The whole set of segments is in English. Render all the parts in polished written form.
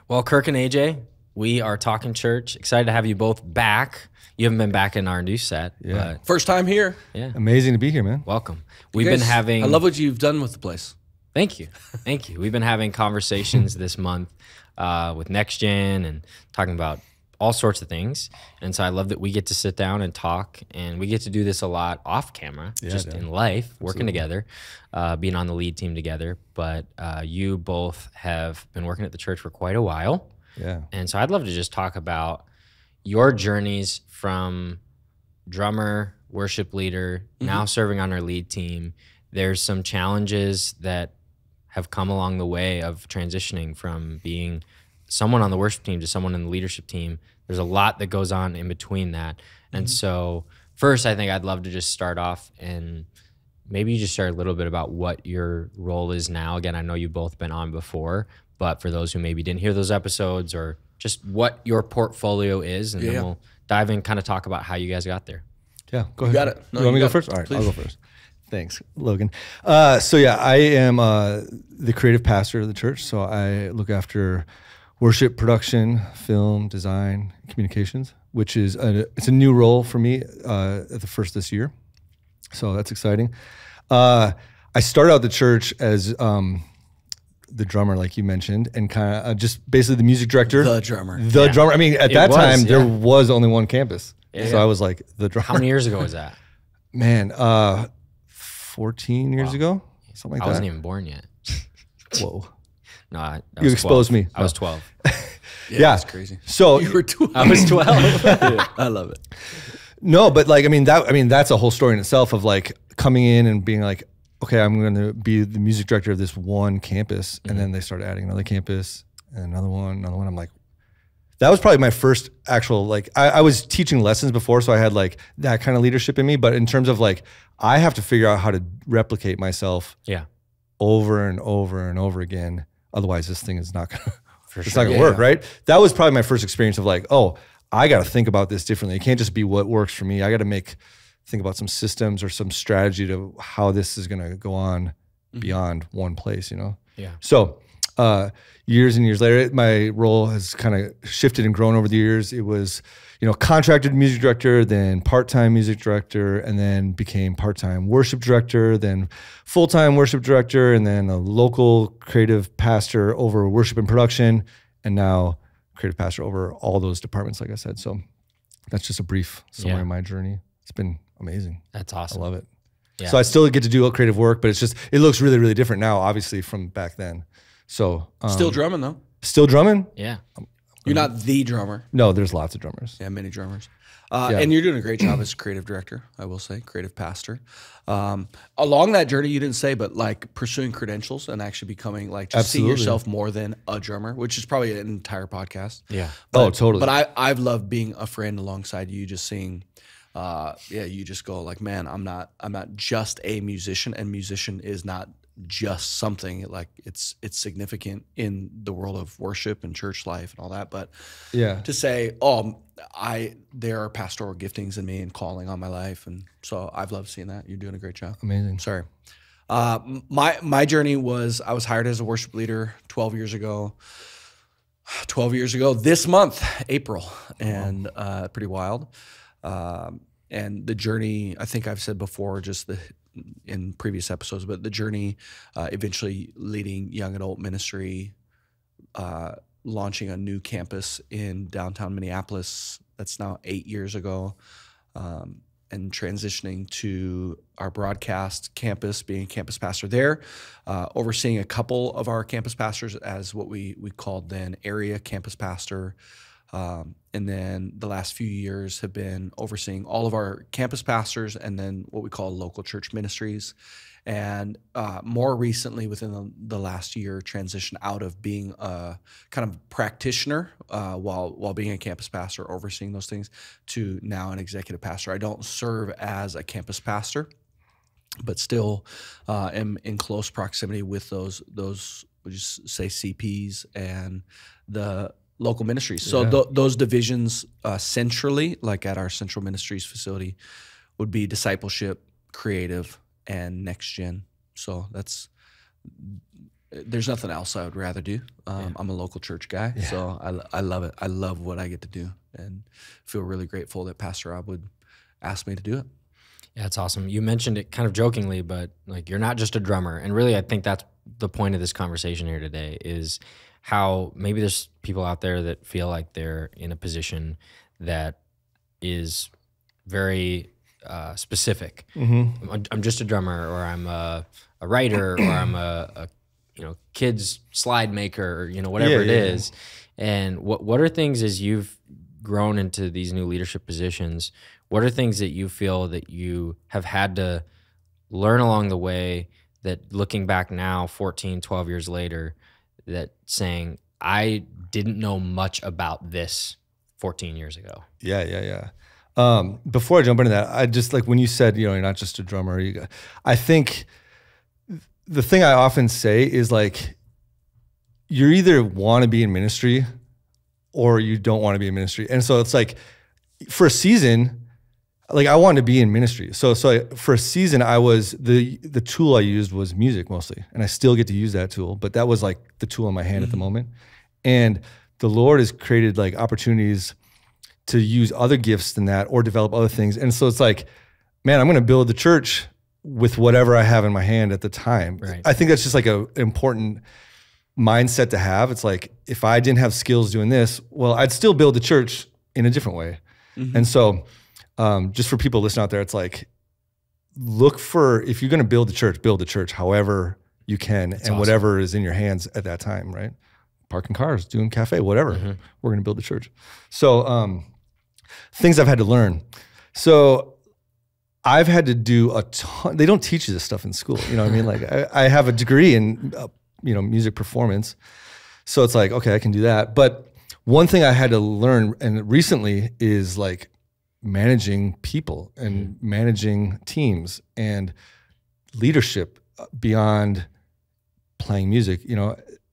Well, Kirk and AJ, we are talking church. Excited to have you both back. You haven't been back in our new set. Yeah. But First time here. yeah. Amazing to be here, man. Welcome. We've been having. I love what you've done with the place. Thank you. Thank you. We've been having conversations this month with Next Gen and talking about all sorts of things. And so I love that we get to sit down and talk, and we get to do this a lot off camera, just in life, working together, being on the lead team together. But you both have been working at the church for quite a while. Yeah. And so I'd love to just talk about your journeys from drummer, worship leader, now serving on our lead team. There's some challenges that have come along the way of transitioning from being someone on the worship team to someone in the leadership team. There's a lot that goes on in between that. And so first, I think I'd love to just start off and maybe you just share a little bit about what your role is now. Again, I know you've both been on before, but for those who maybe didn't hear those episodes, or just what your portfolio is, and then we'll dive in, kind of talk about how you guys got there. Yeah, go ahead. You got it. No, you want me to go first? All right, I'll go first. Thanks, Logan. So yeah, I am the creative pastor of the church. So I look after worship production, film, design, communications, which is it's a new role for me at the first this year. So that's exciting. I started out the church as the drummer, like you mentioned, and kind of just basically the music director. The drummer. The drummer. I mean, at that time, yeah. there was only one campus. Yeah. So I was like the drummer. How many years ago was that? Man, 14 years ago, something like that. I wasn't even born yet. Whoa. No, I You was exposed 12. me. I was 12. Yeah, Yeah. that's crazy. So You were 12. I was 12. I love it. no, but like, I mean, that's a whole story in itself of like coming in and being like, okay, I'm going to be the music director of this one campus. And then they started adding another campus and another one. I'm like, that was probably my first actual, like, I was teaching lessons before, so I had like that kind of leadership in me. But in terms of like, I have to figure out how to replicate myself over and over and over again. Otherwise, this thing is not going to work, right? That was probably my first experience of like, oh, I got to think about this differently. It can't just be what works for me. I got to think about some systems or some strategy to how this is going to go on beyond one place, you know? Yeah. So years and years later, my role has kind of shifted and grown over the years. It was, contracted music director, then part-time music director, and then became part-time worship director, then full-time worship director, and then a local creative pastor over worship and production, and now creative pastor over all those departments, like I said. So that's just a brief summary of my journey. It's been amazing. That's awesome. I love it. Yeah. So I still get to do creative work, but it looks really, really different now, obviously, from back then. So Still drumming, though. still drumming? Yeah. You're not the drummer. No, there's lots of drummers. Yeah, many drummers. And you're doing a great job as creative director, I will say, creative pastor. Along that journey, you didn't say, but like pursuing credentials and actually becoming like just seeing yourself more than a drummer, which is probably an entire podcast. Yeah. Oh, totally. But I've loved being a friend alongside you, just seeing, you just go like, man, I'm not just a musician, and musician is not just something, like it's significant in the world of worship and church life and all that. But to say, there are pastoral giftings in me and calling on my life. And so I've loved seeing that. You're doing a great job. Amazing. Sorry. My journey was, I was hired as a worship leader 12 years ago this month, April, and pretty wild. And the journey, I think I've said before, in previous episodes, but the journey eventually leading young adult ministry, launching a new campus in downtown Minneapolis. That's now 8 years ago. And transitioning to our broadcast campus, being a campus pastor there, overseeing a couple of our campus pastors as what we called then area campus pastor. And then the last few years have been overseeing all of our campus pastors and then what we call local church ministries. And more recently, within the last year, transitioned out of being a kind of practitioner while being a campus pastor, overseeing those things, to now an executive pastor. I don't serve as a campus pastor, but still am in close proximity with those would you say CPs and the local ministries. So those divisions centrally, like at our central ministries facility, would be discipleship, creative, and next gen. So there's nothing else I would rather do. I'm a local church guy, so I love it. I love what I get to do, and feel really grateful that Pastor Rob would ask me to do it. Yeah, it's awesome. You mentioned it kind of jokingly, but like you're not just a drummer. And really, I think that's the point of this conversation here today is how maybe there's people out there that feel like they're in a position that is very specific. I'm just a drummer, or I'm a writer, or I'm a kids slide maker, or whatever it is. And what are things as you've grown into these new leadership positions? What are things that you feel that you have had to learn along the way that looking back now, 14, 12 years later, that saying, I didn't know much about this 14 years ago? Yeah. Before I jump into that, I just like when you said, you're not just a drummer. I think the thing I often say is like, you either want to be in ministry or you don't want to be in ministry. And so it's like, for a season, like I wanted to be in ministry. So for a season, I was the tool I used was music mostly, and I still get to use that tool, but that was like the tool in my hand at the moment. And the Lord has created like opportunities to use other gifts than that or develop other things. And so it's like, man, I'm going to build the church with whatever I have in my hand at the time. Right. I think that's just like an important mindset to have. It's like, if I didn't have skills doing this, well, I'd still build the church in a different way. And so just for people listening out there, it's like, look for, if you're going to build the church however you can. That's and awesome. Whatever is in your hands at that time, right? Parking cars, doing cafe, whatever. We're going to build the church. So things I've had to learn. So I've had to do a ton. They don't teach you this stuff in school. You know what I mean? Like I have a degree in music performance. So it's like, okay, I can do that. But one thing I had to learn, and recently, is like managing people and managing teams and leadership beyond playing music.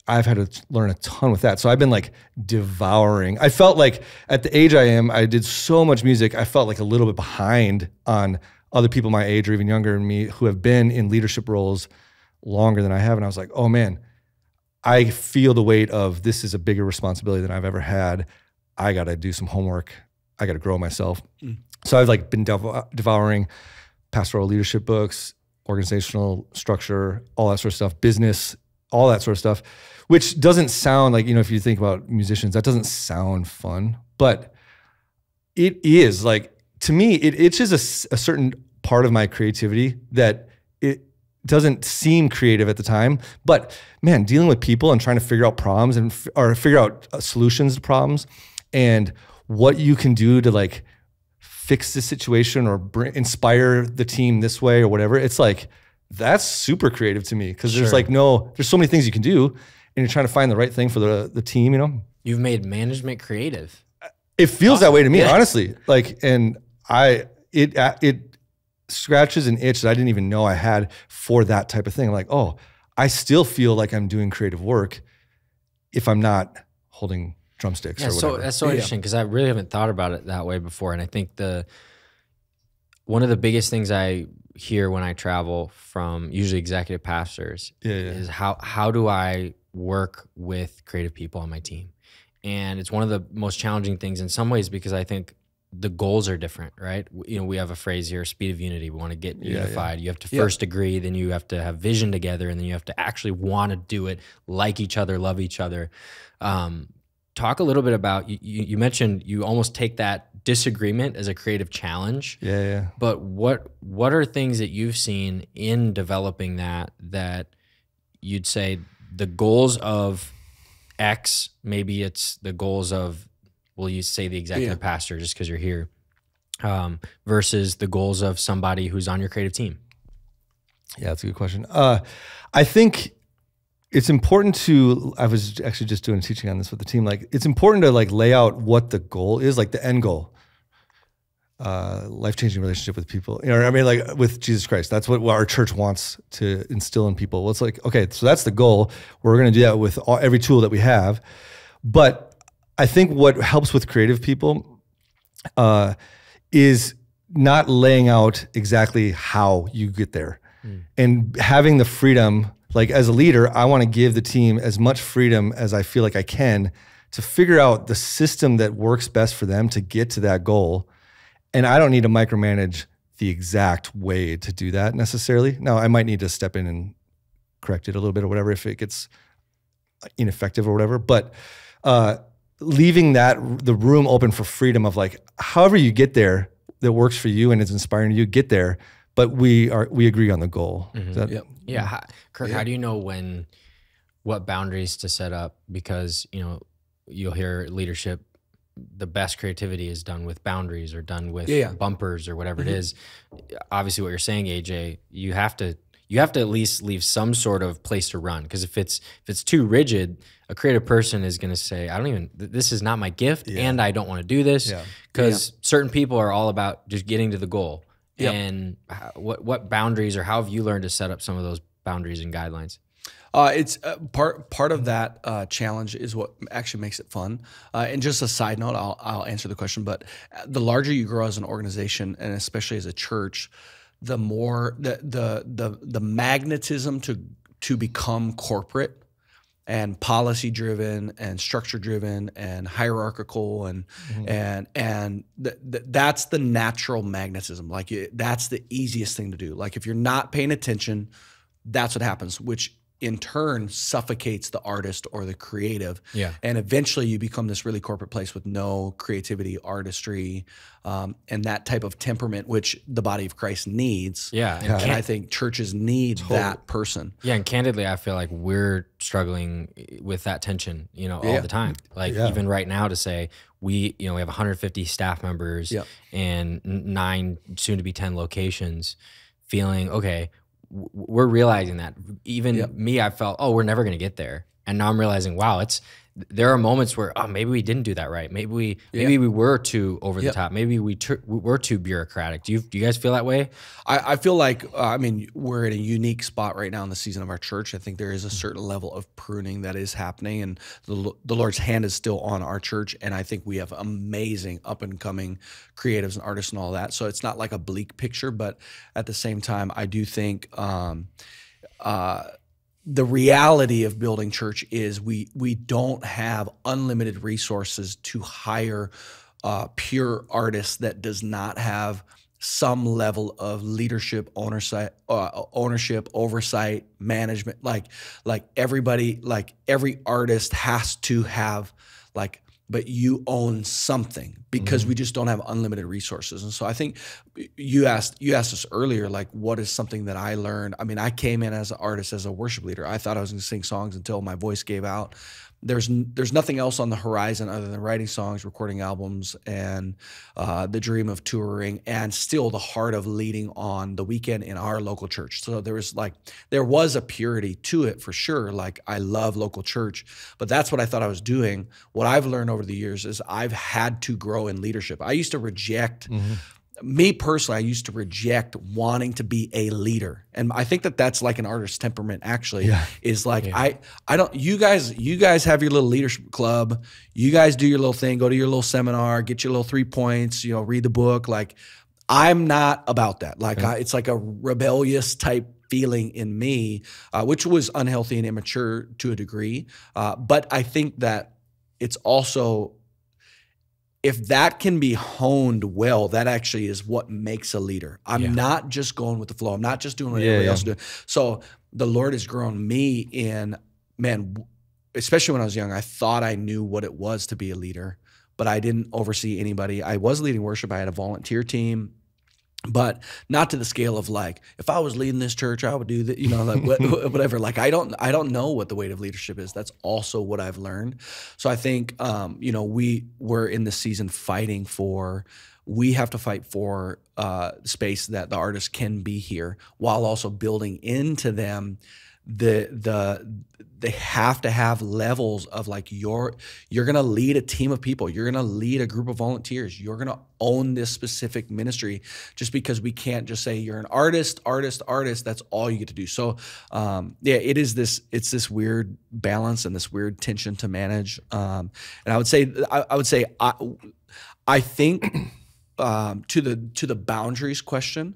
I've had to learn a ton with that. So I've been like devouring. I felt like at the age I am, I did so much music. I felt like a little bit behind on other people my age or even younger than me who have been in leadership roles longer than I have. And I was like, oh man, I feel the weight of this is a bigger responsibility than I've ever had. I got to do some homework. I got to grow myself. So I've like been devouring pastoral leadership books, organizational structure, all that sort of stuff, business, all that sort of stuff, which doesn't sound like, if you think about musicians, that doesn't sound fun, but it is like, to me, it's just a certain part of my creativity that it doesn't seem creative at the time, but man, dealing with people and trying to figure out problems or figure out solutions to problems and what you can do to like fix the situation or inspire the team this way or whatever. It's like, that's super creative to me because there's like there's so many things you can do and you're trying to find the right thing for the team, You've made management creative. It feels that way to me, honestly. Like, and it scratches an itch that I didn't even know I had for that type of thing. Like, oh, I still feel like I'm doing creative work if I'm not holding drumsticks or whatever. So that's so interesting because I really haven't thought about it that way before. And I think one of the biggest things I hear when I travel from usually executive pastors is how do I work with creative people on my team? And it's one of the most challenging things in some ways because I think the goals are different, right? We have a phrase here, speed of unity. We want to get unified. You have to first agree, then you have to have vision together, and then you have to actually want to do it, like each other, love each other. Talk a little bit about, you mentioned you almost take that disagreement as a creative challenge. Yeah. But what are things that you've seen in developing that you'd say the goals of X, maybe it's the goals of, well, you say the executive pastor just because you're here, versus the goals of somebody who's on your creative team? Yeah, that's a good question. I think it's important I was actually just doing teaching on this with the team. Like, it's important to like lay out what the goal is, like the end goal. Life-changing relationship with people. I mean, like with Jesus Christ. That's what our church wants to instill in people. Well, it's like, okay, so that's the goal. We're going to do that with every tool that we have. But I think what helps with creative people is not laying out exactly how you get there. and having the freedom, like as a leader, I want to give the team as much freedom as I feel like I can to figure out the system that works best for them to get to that goal. And I don't need to micromanage the exact way to do that necessarily. Now, I might need to step in and correct it a little bit or whatever if it gets ineffective or whatever. But leaving the room open for freedom of like, however you get there that works for you and is inspiring you, get there. But we agree on the goal. Kirk, how do you know what boundaries to set up? Because, you'll hear leadership, the best creativity is done with boundaries or done with bumpers or whatever it is. Obviously what you're saying, AJ, you have to at least leave some sort of place to run. Because if it's too rigid, a creative person is going to say, this is not my gift and I don't want to do this. Because certain people are all about just getting to the goal. And what boundaries, or how have you learned to set up some of those boundaries and guidelines? It's part of that challenge is what actually makes it fun. And just a side note, I'll answer the question. But the larger you grow as an organization, and especially as a church, the more the magnetism to become corporate and policy driven and structure driven and hierarchical and that's the natural magnetism. Like that's the easiest thing to do. Like if you're not paying attention, that's what happens, which in turn suffocates the artist or the creative. And eventually you become this really corporate place with no creativity, artistry, and that type of temperament, which the body of Christ needs. And I think churches need that person. And candidly, I feel like we're struggling with that tension, all the time. Like even right now to say, we have 150 staff members and 9, soon to be 10 locations, feeling, okay, we're realizing that. Even me, I felt, we're never going to get there. And now I'm realizing, wow, there are moments where, maybe we didn't do that right. Maybe we were too over the top. Maybe we were too bureaucratic. Do you guys feel that way? I feel like, we're in a unique spot right now in the season of our church. I think there is a certain level of pruning that is happening, and the Lord's hand is still on our church. And I think we have amazing up and coming creatives and artists and all that. So it's not like a bleak picture, but at the same time, I do think, the reality of building church is we don't have unlimited resources to hire pure artists that does not have some level of leadership, ownership, oversight, management. Like everybody, like every artist has to have but you own something, because we just don't have unlimited resources. And so I think you asked us earlier, like, what is something that I learned? I came in as an artist, as a worship leader. I thought I was going to sing songs until my voice gave out. There's nothing else on the horizon other than writing songs, recording albums, and the dream of touring, and still the heart of leading on the weekend in our local church. So there was a purity to it for sure. Like, I love local church, but that's what I thought I was doing. What I've learned over the years is I've had to grow in leadership. I used to reject me personally, I used to reject wanting to be a leader. And I think that that's like an artist's temperament actually, is like, I don't, you guys have your little leadership club. You guys do your little thing, go to your little seminar, get your little 3 points, read the book. Like, I'm not about that. Like, it's like a rebellious type feeling in me, which was unhealthy and immature to a degree. But I think that it's also, if that can be honed well, that actually is what makes a leader. I'm not just going with the flow. I'm not just doing what everybody else is doing. So the Lord has grown me in, especially when I was young, I thought I knew what it was to be a leader, but I didn't oversee anybody. I was leading worship. I had a volunteer team, but not to the scale of like, if I was leading this church, I would do that, whatever. Like, I don't know what the weight of leadership is. That's also what I've learned. So I think, we're in this season we have to fight for space that the artists can be here, while also building into them they have to have levels of like, you're going to lead a team of people. You're going to lead a group of volunteers. You're going to own this specific ministry, just because we can't just say you're an artist. That's all you get to do. So, it's this weird balance and this weird tension to manage. And I would say, I think, to the boundaries question,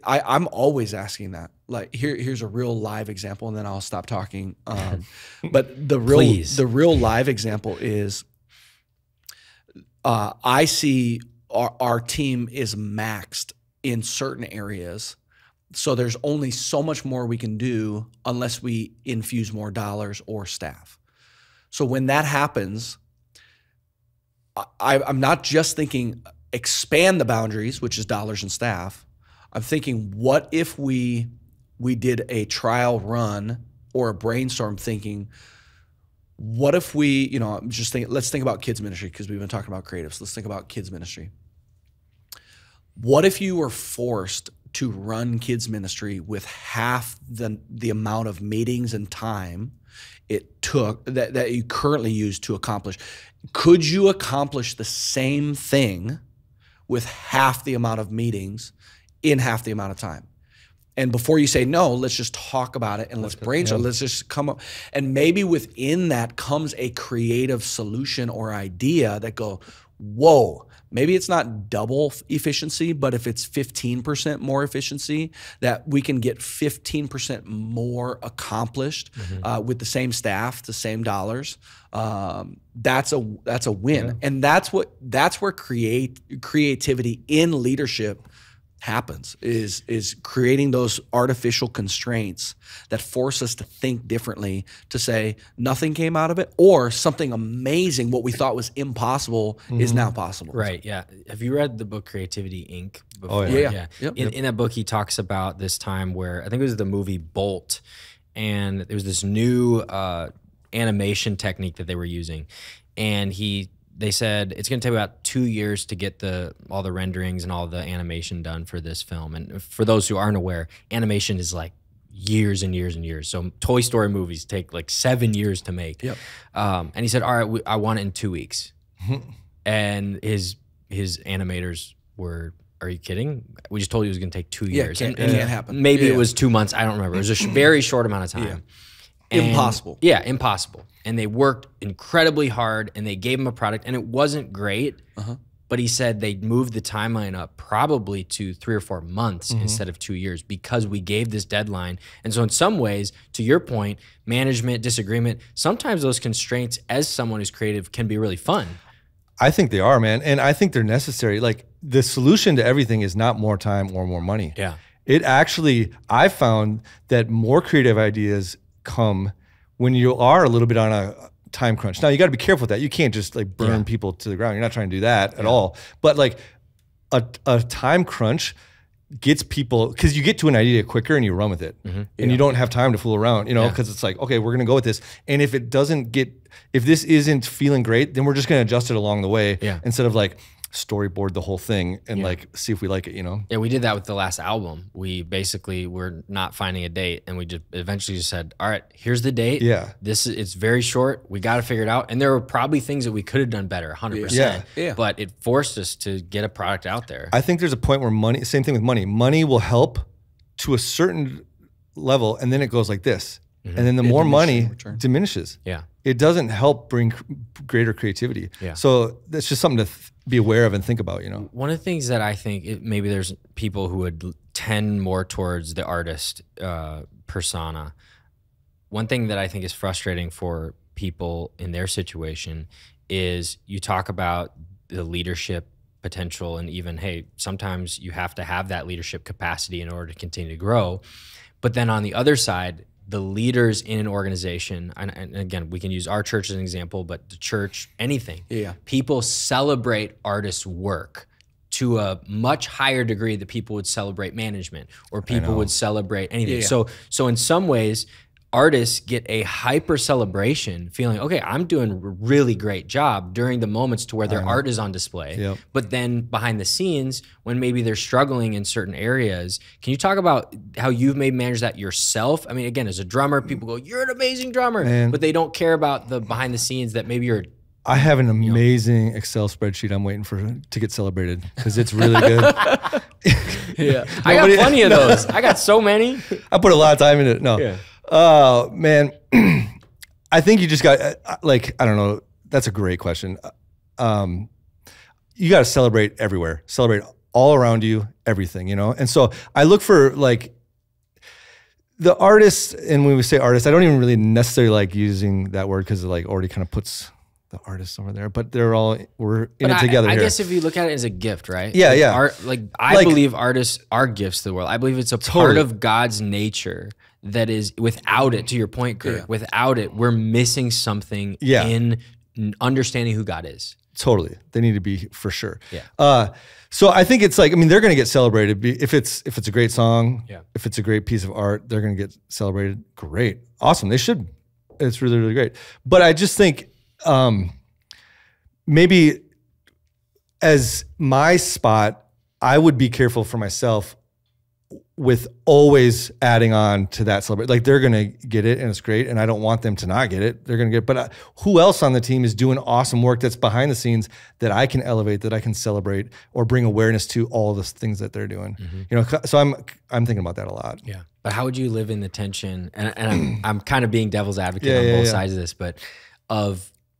I'm always asking that. Like here's a real live example, and then I'll stop talking. But the real live example is, I see our team is maxed in certain areas. So there's only so much more we can do unless we infuse more dollars or staff. So when that happens, I'm not just thinking expand the boundaries, which is dollars and staff. I'm thinking, what if we did a trial run or a brainstorm thinking, what if we, I'm just thinking, let's think about kids ministry, because we've been talking about creatives. Let's think about kids ministry. What if you were forced to run kids ministry with half the amount of meetings and time it took that you currently use to accomplish? Could you accomplish the same thing with half the amount of meetings in half the amount of time? And before you say no, let's just talk about it and let's brainstorm. Let's just come up. And maybe within that comes a creative solution or idea that go, whoa, maybe it's not double efficiency, but if it's 15% more efficiency, that we can get 15% more accomplished with the same staff, the same dollars. That's a win. Yeah. And that's where creativity in leadership happens, is creating those artificial constraints that force us to think differently, to say nothing came out of it, or something amazing, what we thought was impossible is now possible. Right, yeah. Have you read the book Creativity Inc. before? Oh, yeah. Yep. In that book, he talks about this time where, I think it was the movie Bolt, and there was this new animation technique that they were using, and they said it's going to take about 2 years to get all the renderings and all the animation done for this film. And for those who aren't aware, animation is like years and years and years. So Toy Story movies take like 7 years to make. Yep. And he said, all right, I want it in 2 weeks. And his animators were, are you kidding? We just told you it was going to take 2 years. It can't happen. Maybe it was 2 months. I don't remember. It was a very short amount of time. Yeah. And, impossible. Yeah, impossible. And they worked incredibly hard, and they gave him a product, and it wasn't great. But he said they moved the timeline up probably to 3 or 4 months instead of 2 years, because we gave this deadline. And so in some ways, to your point, management, disagreement, sometimes those constraints as someone who's creative can be really fun. I think they are, man. And I think they're necessary. Like, the solution to everything is not more time or more money. Yeah. It actually, I found that more creative ideas come when you are a little bit on a time crunch. Now, you got to be careful with that. You can't just like burn people to the ground. You're not trying to do that at all. But like a time crunch gets people, because you get to an idea quicker and you run with it, and you don't have time to fool around, because it's like, okay, we're going to go with this. And if this isn't feeling great, then we're just going to adjust it along the way instead of like storyboard the whole thing and like see if we like it, Yeah, we did that with the last album. We basically were not finding a date, and we just eventually just said, all right, here's the date. Yeah. It's very short. We got to figure it out. And there were probably things that we could have done better, 100%. Yeah. But it forced us to get a product out there. I think there's a point where money, same thing with money. Money will help to a certain level, and then it goes like this. And then the more money diminishes. Yeah. It doesn't help bring greater creativity. Yeah. So that's just something to be aware of and think about, One of the things that I think maybe there's people who would tend more towards the artist persona. One thing that I think is frustrating for people in their situation is you talk about the leadership potential, and even, hey, sometimes you have to have that leadership capacity in order to continue to grow. But then on the other side, the leaders in an organization, and again, we can use our church as an example, but the church, anything. Yeah. People celebrate artists' work to a much higher degree that people would celebrate management, or people would celebrate anything. Yeah. So in some ways, artists get a hyper celebration, feeling, okay, I'm doing a really great job during the moments to where their art is on display. Yep. But then behind the scenes, when maybe they're struggling in certain areas, can you talk about how you've maybe managed that yourself? I mean, again, as a drummer, people go, you're an amazing drummer, but they don't care about the behind the scenes that maybe you're. I have an amazing Excel spreadsheet I'm waiting to get celebrated, because it's really good. I got plenty of those. I got so many. I put a lot of time in it. No. Yeah. Oh, man. I think you just got, I don't know. That's a great question. You got to celebrate everywhere. Celebrate all around you, everything, you know? And so I look for like the artists, and when we say artists, I don't even really necessarily like using that word because it like already kind of puts the artists over there, but we're in it together I here. guess if you look at it as a gift, right? Yeah, like yeah. Art, I believe artists are gifts to the world. I believe it's a part of God's nature that is, without it, to your point, Kirk, without it, we're missing something in understanding who God is. Totally. They need to be, for sure. Yeah. So I think it's like, I mean, they're going to get celebrated if it's a great song, if it's a great piece of art, they're going to get celebrated. Great. Awesome. They should. It's really, really great. But I just think maybe as my spot, I would be careful for myself with always adding on to that celebration. Like they're going to get it and it's great. And I don't want them to not get it. They're going to get it. But who else on the team is doing awesome work that's behind the scenes that I can elevate, that I can celebrate or bring awareness to all the things that they're doing? You know, so I'm thinking about that a lot. Yeah. But how would you live in the tension? And I'm kind of being devil's advocate on both sides of this, but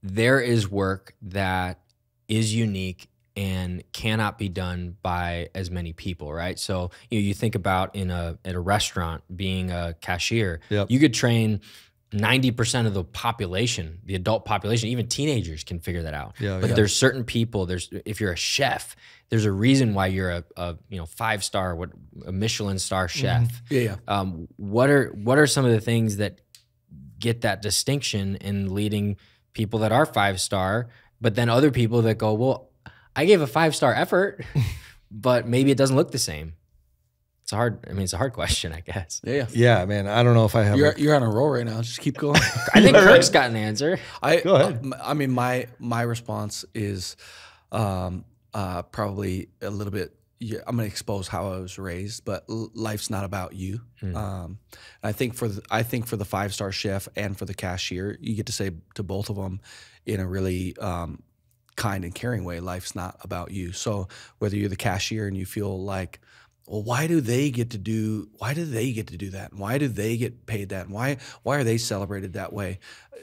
there is work that is unique and cannot be done by as many people, right? So you think about at a restaurant being a cashier, you could train 90% of the population, the adult population, even teenagers can figure that out. But there's certain people. If you're a chef, there's a reason why you're a 5-star, a Michelin star chef. What are some of the things that get that distinction in leading people that are 5-star, but then other people that go, well, I gave a 5-star effort, but maybe it doesn't look the same. It's a hard question, I guess. Yeah, man. I don't know if I have. You're on a roll right now. Just keep going. I think Kirk's got an answer. Go ahead. I mean, my response is probably a little bit. I'm going to expose how I was raised, but life's not about you. I think for the 5-star chef and for the cashier, you get to say to both of them in a really kind and caring way, life's not about you. So whether you're the cashier and you feel like, well, why do they get to do that? And why do they get paid that? And why are they celebrated that way?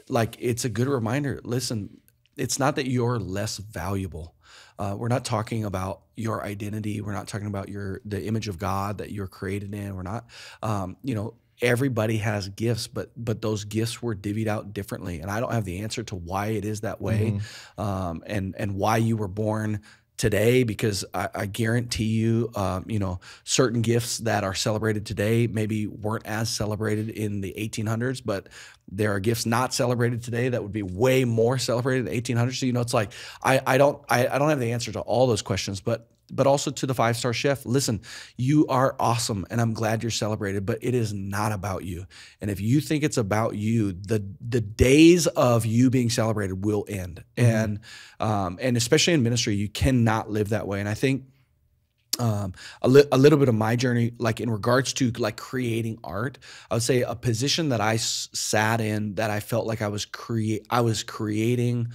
Like, it's a good reminder. Listen, it's not that you're less valuable. We're not talking about your identity. We're not talking about the image of God that you're created in. We're not, everybody has gifts, but those gifts were divvied out differently. And I don't have the answer to why it is that way, and why you were born today, because I guarantee you, certain gifts that are celebrated today maybe weren't as celebrated in the 1800s, but there are gifts not celebrated today that would be way more celebrated in the 1800s. So, it's like, I don't have the answer to all those questions, but also to the 5-star chef, listen, you are awesome and I'm glad you're celebrated, but it is not about you. And if you think it's about you, the days of you being celebrated will end. And especially in ministry, you cannot live that way. And I think a little bit of my journey, like in regards to like creating art, I would say a position that I sat in that I felt like I was creating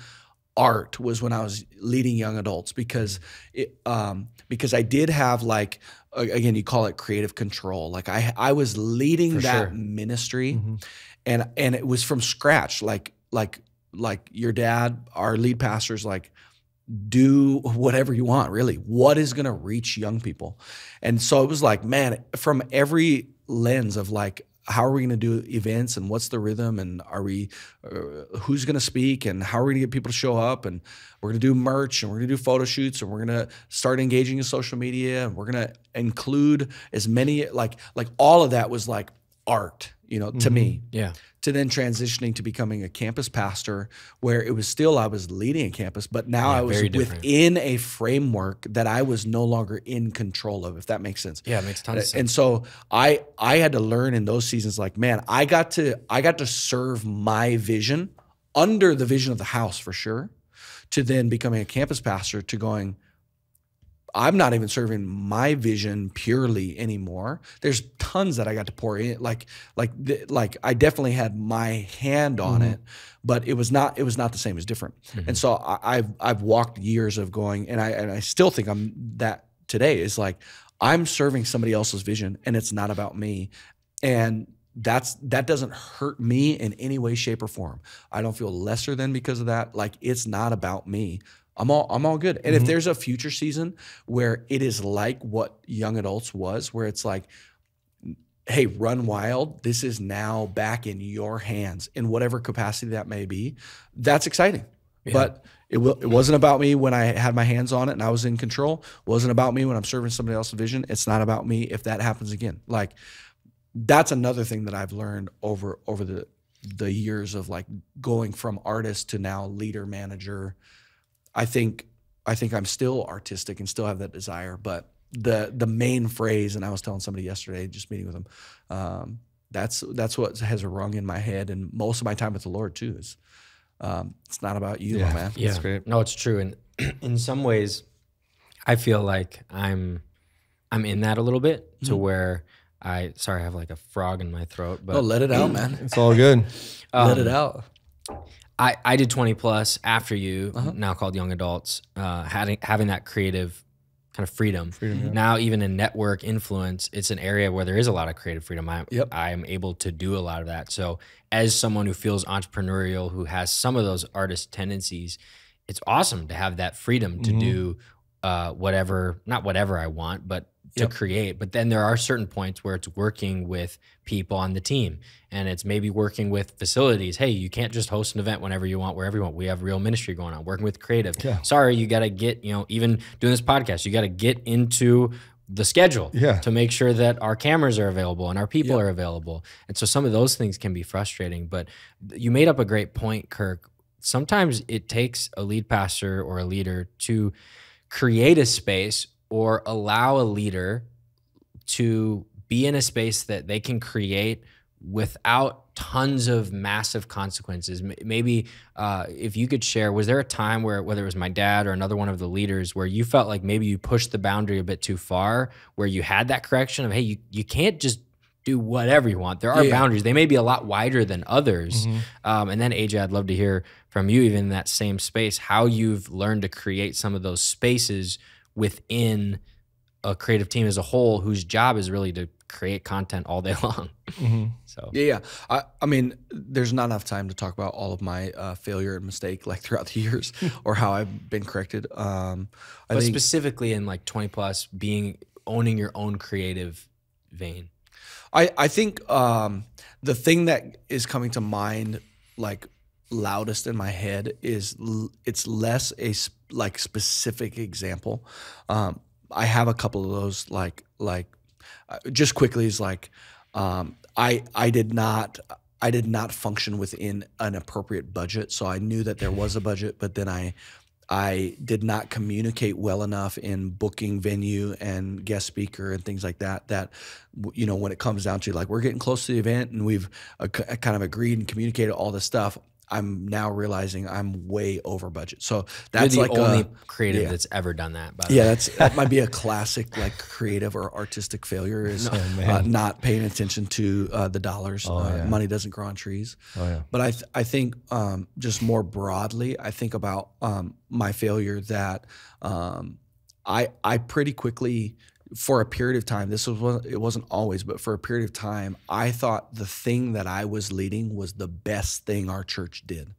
art was when I was leading young adults, because I did have, like, again, you call it creative control. Like I was leading that ministry, and it was from scratch. Like your dad, our lead pastor's like, do whatever you want, really. What is going to reach young people? And so it was like, man, from every lens of like, how are we going to do events and what's the rhythm, and who's going to speak, and how are we going to get people to show up, and we're going to do merch, and we're going to do photo shoots, and we're going to start engaging in social media, and we're going to include as many, like all of that was like art, to me. To then transitioning to becoming a campus pastor, where it was still, I was leading a campus, but now I was within a framework that I was no longer in control of, if that makes sense. Yeah, it makes a ton of sense. And so I had to learn in those seasons, like, man, I got to serve my vision under the vision of the house, for sure, to then becoming a campus pastor, to going, I'm not even serving my vision purely anymore. There's tons that I got to pour in. Like I definitely had my hand on it, but it was not the same. It was different. And so I've walked years of going, and I still think I'm that today, is like, I'm serving somebody else's vision and it's not about me. And that doesn't hurt me in any way, shape, or form. I don't feel lesser than because of that. Like, it's not about me. I'm all good. And if there's a future season where it is like what young adults was, where it's like, hey, run wild, this is now back in your hands in whatever capacity that may be, that's exciting. Yeah. But it wasn't about me when I had my hands on it and I was in control. It wasn't about me when I'm serving somebody else's vision. It's not about me if that happens again. Like, that's another thing that I've learned over the years of like going from artist to now leader, manager. I think I'm still artistic and still have that desire, but the main phrase, and I was telling somebody yesterday, just meeting with them, that's what has rung in my head, and most of my time with the Lord too is, it's not about you, my man. Yeah, that's great. No, it's true, and in some ways, I feel like I'm in that a little bit to where I have like a frog in my throat, but let it out, man. It's all good. Let it out. I did 20 plus after you, now called Young Adults, having that creative kind of freedom. Now, even in network influence, it's an area where there is a lot of creative freedom. I'm able to do a lot of that. So as someone who feels entrepreneurial, who has some of those artist tendencies, it's awesome to have that freedom to do not whatever I want, but to create. But then there are certain points where it's working with people on the team, and it's maybe working with facilities. Hey, you can't just host an event whenever you want, wherever you want. We have real ministry going on, working with creative. Yeah. Sorry, you got to get, even doing this podcast, you got to get into the schedule to make sure that our cameras are available and our people are available. And so some of those things can be frustrating, but you made up a great point, Kirk. Sometimes it takes a lead pastor or a leader to create a space or allow a leader to be in a space that they can create without tons of massive consequences. Maybe if you could share, was there a time where, whether it was my dad or another one of the leaders, where you felt like maybe you pushed the boundary a bit too far, where you had that correction of, hey, you can't just do whatever you want. There are boundaries. They may be a lot wider than others. And then AJ, I'd love to hear from you, even in that same space, how you've learned to create some of those spaces within a creative team as a whole, whose job is really to create content all day long. So I mean, there's not enough time to talk about all of my failure and mistake like throughout the years, or how I've been corrected. But think specifically in like 20 plus, owning your own creative vein. I think the thing that is coming to mind like loudest in my head is it's less a specific example. I have a couple of those just quickly is like I did not function within an appropriate budget. So I knew that there was a budget, but then I did not communicate well enough in booking venue and guest speaker and things like that, when it comes down to like, we're getting close to the event and we've kind of agreed and communicated all this stuff, I'm now realizing I'm way over budget. So that's You're like the only creative that's ever done that. By the way. That might be a classic like creative or artistic failure is not paying attention to the dollars. Money doesn't grow on trees. But I think just more broadly, I think about my failure that I pretty quickly, for a period of time, it wasn't always, but for a period of time, I thought the thing that I was leading was the best thing our church did.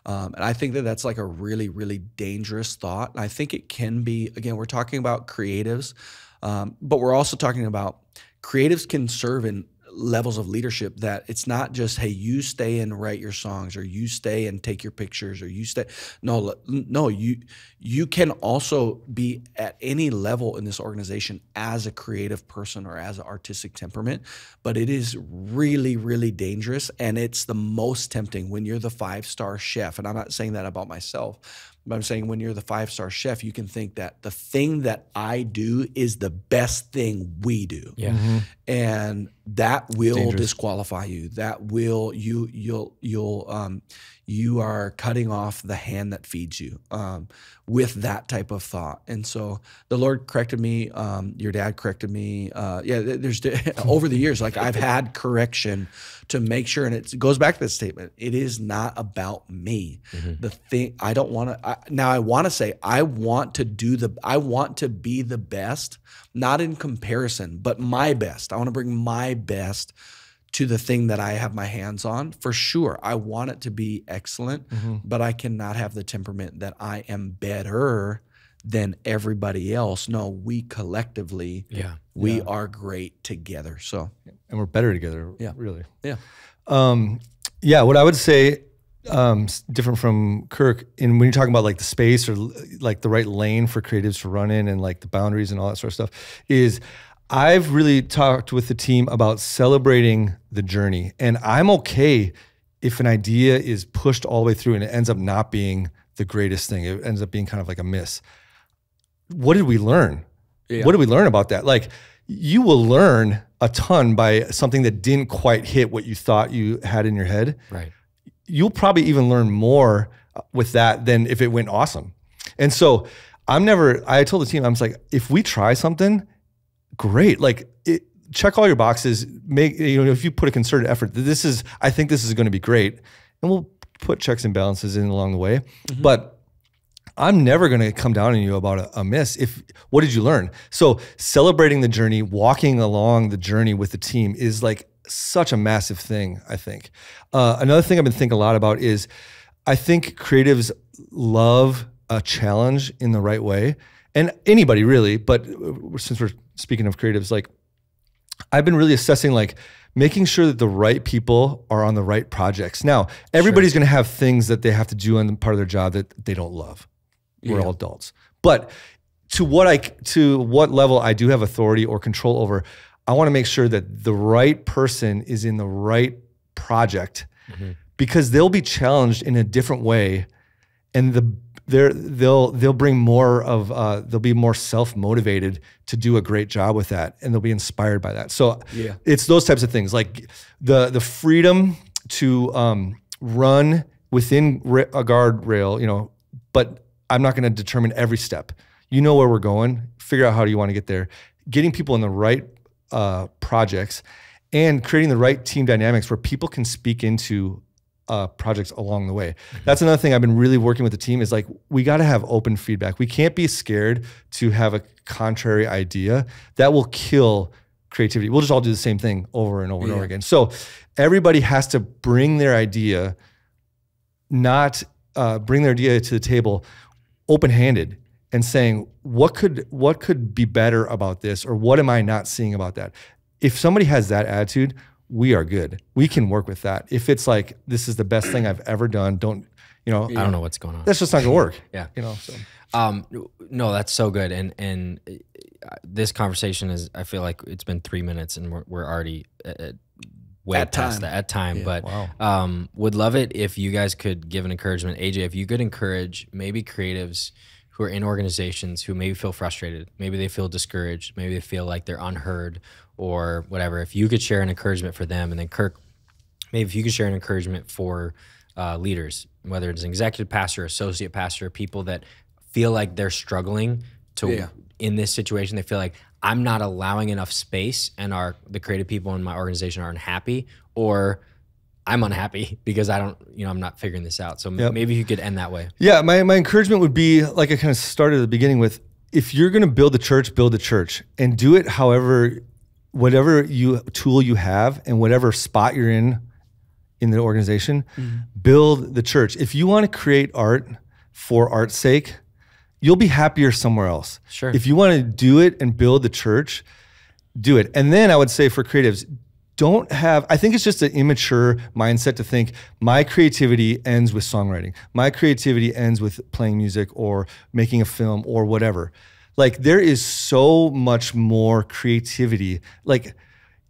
And I think that that's like a really, really dangerous thought. And I think it can be, again, we're talking about creatives, but we're also talking about creatives can serve in levels of leadership that it's not just, hey, you stay and write your songs, or you stay and take your pictures, or you stay. No, you can also be at any level in this organization as a creative person or as an artistic temperament, but it is really, really dangerous. And it's the most tempting when you're the 5-star chef. And I'm not saying that about myself, but I'm saying when you're the 5-star chef, you can think that the thing that I do is the best thing we do. And that will disqualify you. That will, you are cutting off the hand that feeds you with that type of thought. And so the Lord corrected me. Your dad corrected me. There's over the years, like I've had correction to make sure, and it goes back to this statement. It is not about me. The thing I don't want to. Now I want to say I want to be the best, not in comparison, but my best. I want to bring my best to the thing that I have my hands on. For sure, I want it to be excellent, but I cannot have the temperament that I am better than everybody else. No, we collectively, we are great together. So, and we're better together. Really. Yeah. What I would say, different from Kirk, and when you're talking about like the space or like the right lane for creatives to run in and like the boundaries and all that sort of stuff, is I've really talked with the team about celebrating the journey. And I'm okay if an idea is pushed all the way through and it ends up not being the greatest thing. It ends up being kind of like a miss. What did we learn? What did we learn about that? Like, you will learn a ton by something that didn't quite hit what you thought you had in your head. Right. You'll probably even learn more with that than if it went awesome. And so I told the team, I was like, if we try something, great. Like, check all your boxes. If you put a concerted effort, I think this is going to be great, and we'll put checks and balances in along the way. But I'm never going to come down on you about a miss. What did you learn? So celebrating the journey, walking along the journey with the team is like such a massive thing, I think. Another thing I've been thinking a lot about is I think creatives love a challenge in the right way, and anybody really, but since we're speaking of creatives, like, I've been really assessing, like, making sure that the right people are on the right projects. Now, everybody's going to have things that they have to do on part of their job that they don't love. We're all adults. But to what level I do have authority or control over, I want to make sure that the right person is in the right project, because they'll be challenged in a different way, and they'll bring more of they'll be more self-motivated to do a great job with that, and they'll be inspired by that. So it's those types of things, like the freedom to run within a guardrail, but I'm not going to determine every step. You know where we're going, figure out how do you want to get there, getting people in the right projects, and creating the right team dynamics where people can speak into projects along the way. That's another thing I've been really working with the team, is like, we got to have open feedback. We can't be scared to have a contrary idea. That will kill creativity. We'll just all do the same thing over and over and over again. So everybody has to bring their idea, not bring their idea to the table open-handed and saying, what could be better about this, or what am I not seeing about that? If somebody has that attitude, we are good. We can work with that. If it's like, this is the best thing I've ever done, I don't know what's going on. That's just not gonna work. No, that's so good. And this conversation is, I feel like it's been 3 minutes and we're already way past that time. But would love it if you guys could give an encouragement. AJ, if you could encourage maybe creatives who are in organizations who maybe feel frustrated, maybe they feel discouraged, maybe they feel like they're unheard or whatever, if you could share an encouragement for them. And then Kirk, maybe if you could share an encouragement for leaders, whether it's an executive pastor, associate pastor, people that feel like they're struggling to in this situation. They feel like, I'm not allowing enough space, and the creative people in my organization aren't happy, or I'm unhappy because I'm not figuring this out. So maybe you could end that way. Yeah, my encouragement would be, like I kind of started at the beginning with, if you're going to build the church, and do it whatever tool you have and whatever spot you're in the organization, build the church. If you want to create art for art's sake, you'll be happier somewhere else. Sure. If you want to do it and build the church, do it. And then I would say for creatives, I think it's just an immature mindset to think my creativity ends with songwriting. My creativity ends with playing music or making a film or whatever. Like, there is so much more creativity. Like,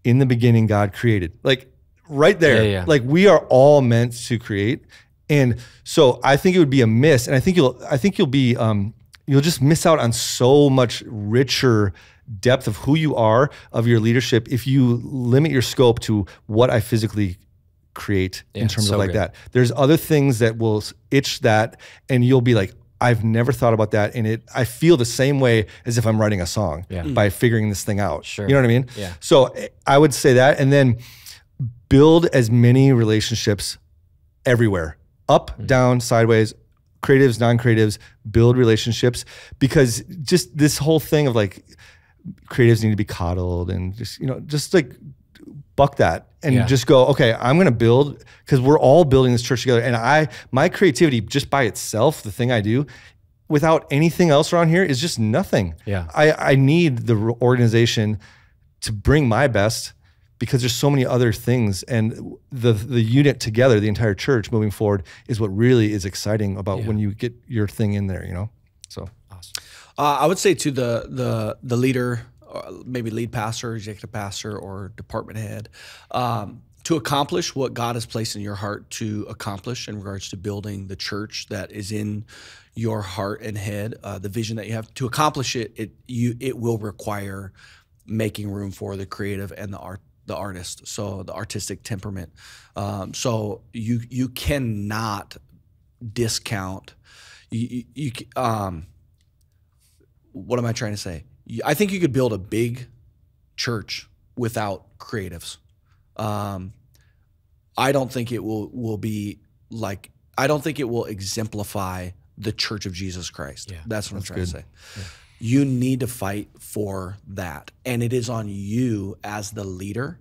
in the beginning, God created. Like, right there. Like, we are all meant to create. And so I think it would be a miss. And I think you'll just miss out on so much richer depth of who you are, of your leadership, if you limit your scope to what I physically create in terms of like that. There's other things that will itch that, and you'll be like, I've never thought about that. And I feel the same way as if I'm writing a song by figuring this thing out. Sure. You know what I mean? Yeah. So I would say that, and then build as many relationships everywhere, up, down, sideways, creatives, non-creatives, build relationships, because just this whole thing of like, creatives need to be coddled and just like buck that and just go, okay, I'm going to build, because we're all building this church together. And my creativity just by itself, the thing I do without anything else around here is just nothing. Yeah. I need the organization to bring my best, because there's so many other things, and the unit together, the entire church moving forward, is what really is exciting about when you get your thing in there, you know? So Awesome. I would say to the leader, maybe lead pastor, executive pastor, or department head, to accomplish what God has placed in your heart to accomplish in regards to building the church that is in your heart and head, the vision that you have, to accomplish it, it will require making room for the creative and the artist, so the artistic temperament. So you cannot discount. What am I trying to say? I think you could build a big church without creatives. I don't think it will be like. I don't think it will exemplify the Church of Jesus Christ. Yeah, that's what I'm trying to say. Yeah. You need to fight for that. And it is on you as the leader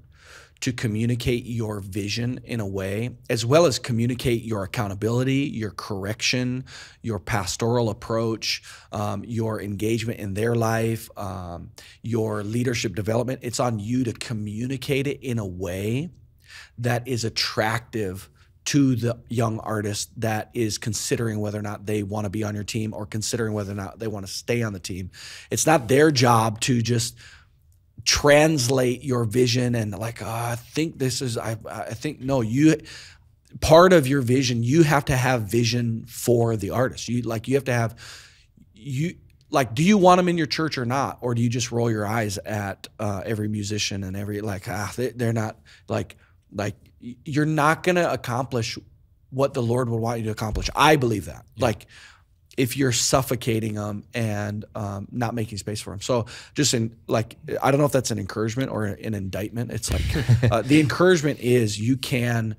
to communicate your vision in a way, as well as communicate your accountability, your correction, your pastoral approach, your engagement in their life, your leadership development. It's on you to communicate it in a way that is attractive to the young artist that is considering whether or not they want to be on your team, or considering whether or not they want to stay on the team. It's not their job to just translate your vision and like, I think this is, I think, no, part of your vision, you have to have vision for the artist. You have to have, do you want them in your church or not? Or do you just roll your eyes at every musician and every, they're not like, you're not going to accomplish what the Lord would want you to accomplish. I believe that. Yeah. Like, if you're suffocating them and not making space for them. So just I don't know if that's an encouragement or an indictment. It's like the encouragement is you can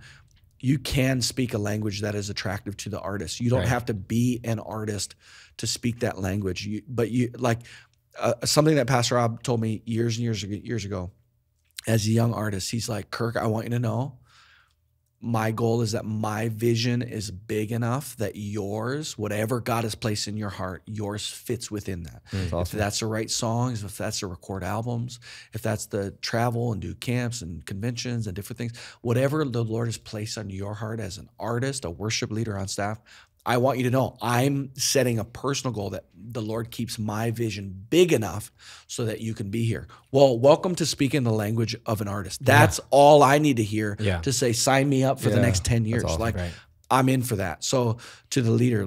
speak a language that is attractive to the artist. You don't have to be an artist to speak that language. But something that Pastor Rob told me years and years ago, as a young artist, he's like, Kirk, I want you to know, my goal is that my vision is big enough that yours, whatever God has placed in your heart, yours fits within that. That's awesome. If that's to write songs, if that's to record albums, if that's to travel and do camps and conventions and different things, whatever the Lord has placed on your heart as an artist, a worship leader on staff, I want you to know I'm setting a personal goal that the Lord keeps my vision big enough so that you can be here. Well, welcome to speaking the language of an artist. That's all I need to hear to say, sign me up for the next 10 years. Awesome. I'm in for that. So to the leader,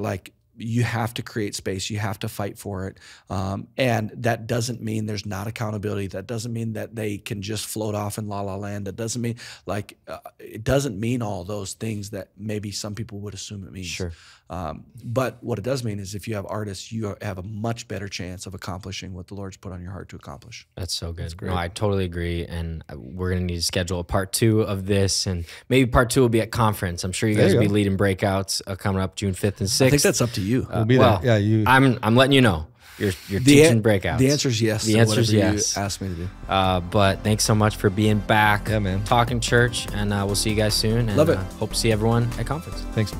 you have to create space. You have to fight for it. And that doesn't mean there's not accountability. That doesn't mean that they can just float off in la la land. That doesn't mean it doesn't mean all those things that maybe some people would assume it means. Sure. But what it does mean is if you have artists, you have a much better chance of accomplishing what the Lord's put on your heart to accomplish. That's so good. That's great. No, I totally agree. And we're going to need to schedule a part 2 of this. And maybe part 2 will be at conference. I'm sure you guys will be leading breakouts coming up June 5th and 6th. I think that's up to you. We'll be there. Yeah, you. I'm letting you know. You're teaching breakouts. The answer is yes. The answer is yes. You asked me to do. But thanks so much for being back. Yeah, man. Talking church. And we'll see you guys soon. And, Love it. Hope to see everyone at conference. Thanks.